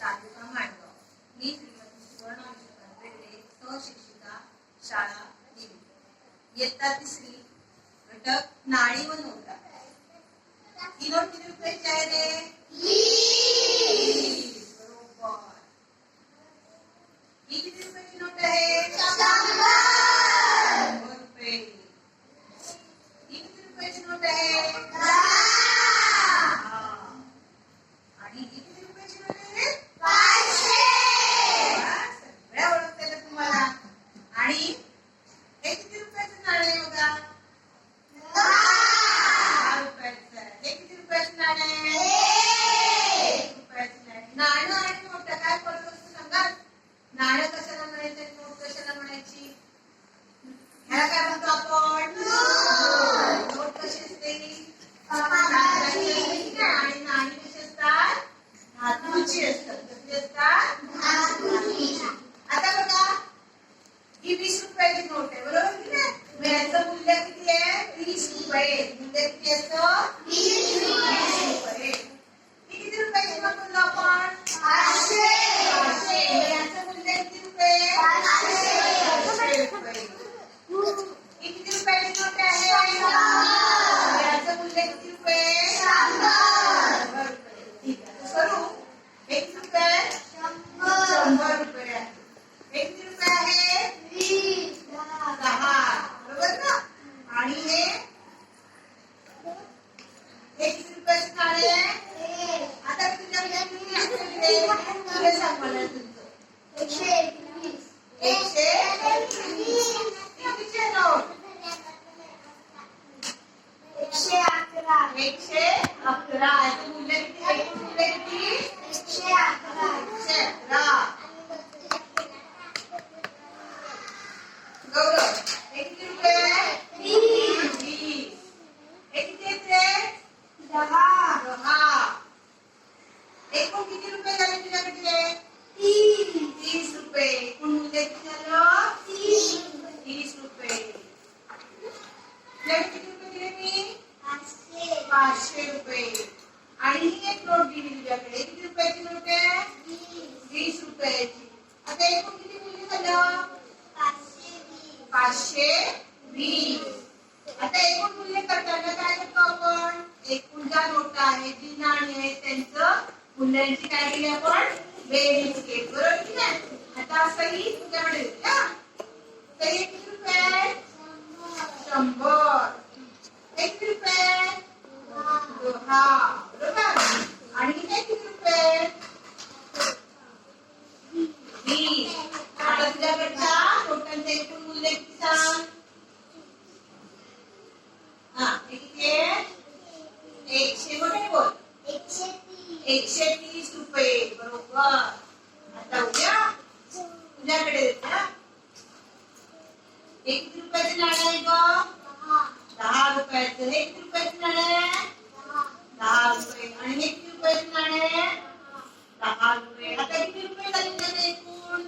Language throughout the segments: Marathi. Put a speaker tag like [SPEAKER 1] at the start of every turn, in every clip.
[SPEAKER 1] तालुका माणगाव. मी श्रीमती सुवर्णा विश्वनाथ बेगडे, सहशिक्षिका, शाळा दिली. इयत्ता 3री, घटक नाणी व नोटा. ही नोट किती रुपयाची आहे रे? 20. बरोबर. ही किती रुपयाची नोट आहे? 100 रुपये. ही किती रुपयाची नोट आहे? 10. आणि ही किती रुपयाची नोट आहे? 500. सगळ्या ओळखता येतात तुम्हाला. आणि हे किती रुपयाचं नाणं आहे बघा? 10 रुपयाचं आहे. हे किती रुपयाचं नाणं आहे? 1 रुपयाचं नाणं. नाणं आणि नोट काय फरक असतो सांगा? नाणं कशाला म्हणायचं आणि नोट कशाला म्हणायची? ह्याला काय म्हणतो आपण? नोट कशी असते? आणि नाणी कशी असतात? धातूची असतात. कशी असतात? धातूची. आता बघा, ही 20 रुपयाची नोट आहे, बरोबर की नाही? मग याचं मूल्य किती आहे? 30 रुपये. मूल्य किती असतं? 30 रुपये. ही किती रुपयाची नोट म्हणलो आपण? 500. याचं मूल्य किती रुपये? 500 रुपये. ही किती रुपयाची नोट आहे? याचं मूल्य किती रुपये? 100 रुपये. ठीक आहे. करू. हे किती रुपये आहे? 100 रुपये आहे. हे किती रुपये आहे? 10. बरोबर ना? आणि हे किती रुपयाचं नाणे आहे? आता तुझ्याकडे किती असते? तुला सांग मला तुमचं. 120. 120. कितीचे नोट? 111. 111. याचं मूल्य किती? एकूण मूल्य किती? 111. 111. गौरव, हे किती रुपये आहे? 20. हे किती येते? 10. एकूण किती रुपये झाले तुझ्याकडे? 30 रुपये. एकूण मूल्य किती झालं? 30 रुपये. किती रुपये दिले मी? 500 रुपये. आणि ही एक नोट दिली तुझ्याकडे. किती रुपयाची नोट आहे? 20 रुपयाची. आता एकूण किती मूल्य झालं? 520. आता एकूण मूल्य करताना काय करतो आपण? एकूण ज्या नोटा आहेत, जी नाणी आहेत, त्यांचं मूल्यांची काय केली आपण? बेरीज केली. बरोबर की नाही? आता असंही तुझ्याकडे तर हे किती रुपये आहे? 100. हे किती रुपये आहे? 10. बरोबर. आणि हे किती रुपये? 20. आता तुझ्याकडच्या नोटांचं एकूण मूल्य किती सांग? हे किती आहे? 100. मोठे बोल. 130 रुपये. बरोबर. आता उद्या तुझ्याकडे देते. हे किती रुपयाचं नाणं आहे ग? 10 रुपयाचं. हे किती रुपयाचं नाणं आहे? 10 रुपये. आणि हे किती रुपयाचं नाणं आहे? 10 रुपये. आता किती रुपये झाले तुझ्याकडे एकूण?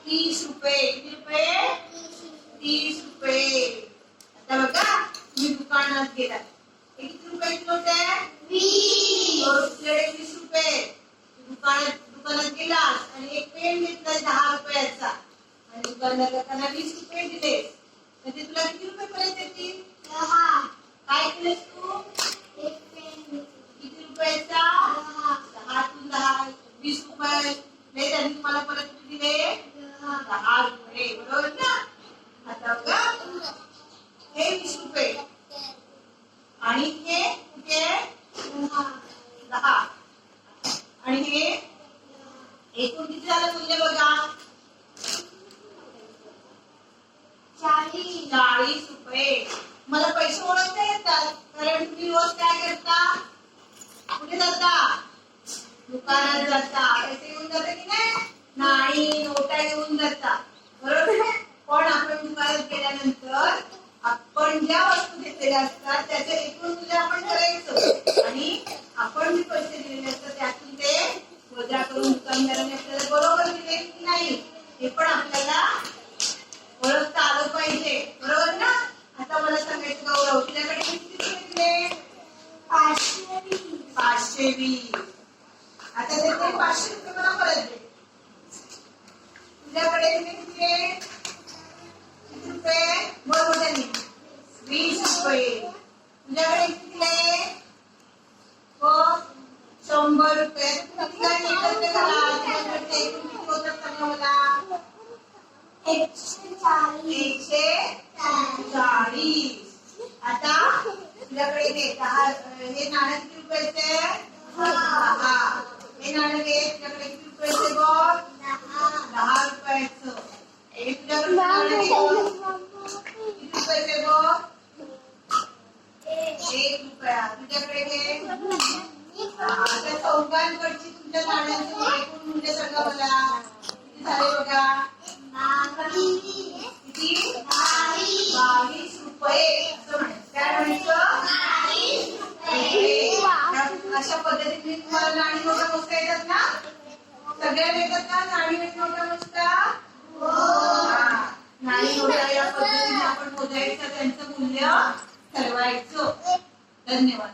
[SPEAKER 1] 30 रुपये. किती रुपये? 30 रुपये. आता बघा, तुम्ही दुकानात गेलात. हे किती रुपयाची नोट आहे? 20. तुझ्याकडे 20 रुपये. दुकानात गेलास आणि एक पेन घेतला 10 रुपयाचा आणि दुकानदाराला 20 रुपये दिले, तर ते तुला किती रुपये परत येतील? 10. काय केलंस तू? एक पेन. किती रुपयाचा? 10. 20 रुपये. त्यांनी तुम्हाला परत किती दिले? 10 रुपये. बरोबर ना? आता बघा, हे 20 रुपये आणि हे कुठे? 10. आणि हे एकूण किती झालं मूल्य बघा? 40 रुपये. मला पैसे ओळखता येतात, कारण तुम्ही रोज काय करता? कुठे जाता? दुकानात जाता. पैसे घेऊन जाता की नाही? नाणी नोटा घेऊन जाता. बरोबर आहे? पण आपण दुकानात गेल्यानंतर आपण ज्या वस्तू घेतलेल्या असतात त्याचे एकूण मूल्य आपण करायचं आणि आपण जे पैसे दिलेले असतात त्यातून ते वजा करून दुकानदाराने आपल्याला बरोबर दिले की नाही हे पण आपल्याला ओळखता आलं पाहिजे. बरोबर ना? आता मला सांगायचं गौरव, तुझ्याकडे किती दिले? 520. आता ते 500 रुपये मला परत दे. तुझ्याकडे किती आहे? किती रुपये? बोल मोठ्याने. 20 रुपये. तुझ्याकडे किती आहे? हो 100 रुपये. तू किती गाणी करते घरात? तुझ्याकडे एकूण किती होतात सांगा मला? 140. आता तुझ्याकडे हे 10 हे नाणं किती रुपयाचे? 10. हे नाणं घे. तुझ्याकडे किती रुपयाचे बघ? 10 रुपयाचं. हे तुझ्याकडे नाणं घे. किती रुपयाचे बघ? 1 रुपया. तुझ्याकडे घे. आता चौघांकडची तुमच्या नाण्यांचं एकूण मूल्य सांगा मला. किती झाले बघा? किती? 22 रुपये. असं म्हणायचं. काय म्हणायचं? 22 रुपये. अशा पद्धतीने तुम्हाला नाणी नोटा मोजता येतात ना? सगळ्या येतात ना नाणी नोटा मोजता? नाणी नोटा या पद्धतीने आपण मोजायचं, त्यांचं मूल्य ठरवायचं. धन्यवाद.